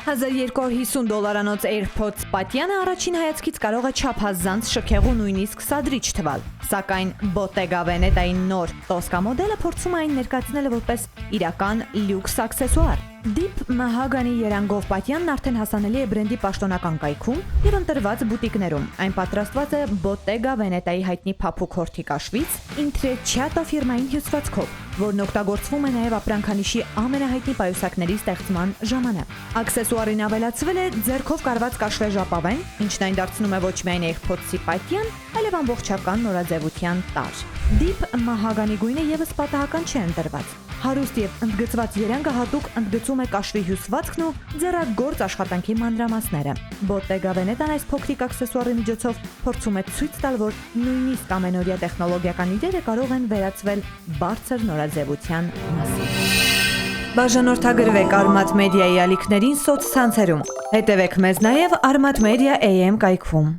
$1250 AirPods պատյանը առաջին հայացքից կարող է չափազանց շքեղ ու նույնիսկ սադրիչ թվալ, սակայն Bottega Veneta-ի նոր Tosca մոդելը փորձում է այն ներկայացնել որպես իրական լյուքս աքսեսուար։ Deep Mahogany երանգով պատյանն արդեն հասանելի է բրենդի պաշտոնական կայքում և ընտրված բուտիկներում։ Այն պատրաստված է Bottega Veneta-ի հայտնի փափուկ հորթի կաշվից Intrecciato ֆիրմային հյուսվածքով, որն օգտագործվում է նաև ապրանքանիշի ամենահայտնի պայուսակների ստեղծման ժամանակ։ Աքսեսուարին ավելացվել է ձեռքով կարված կաշվե ժապավեն, ինչն այն դարձնում է ոչ միայն AirPods-ի պատյան, այլև ամբողջական նորաձևության տարր։ Deep Mahogany գույնը ևս պատահական չէ ընտրված։ Հարուստ և ընդգծված երանգը հատուկ ընդգծում է կաշվի հյուսվածքն ու ձեռագործ աշխատանքի մանրամասները։ Bottega Veneta-ն այս փոքրիկ աքսեսուարի միջոցով փորձում է ցույց տալ, որ նույնիսկ ամենօրյա տեխնոլոգիական իրերը կարող են վերածվել բարձր նորաձևության մասի։ Բաժանորդագրվեք Armat Media-ի ալիքներին սոցցանցերում։ Հետևեք մեզ նաև Armat Media AM կայքում։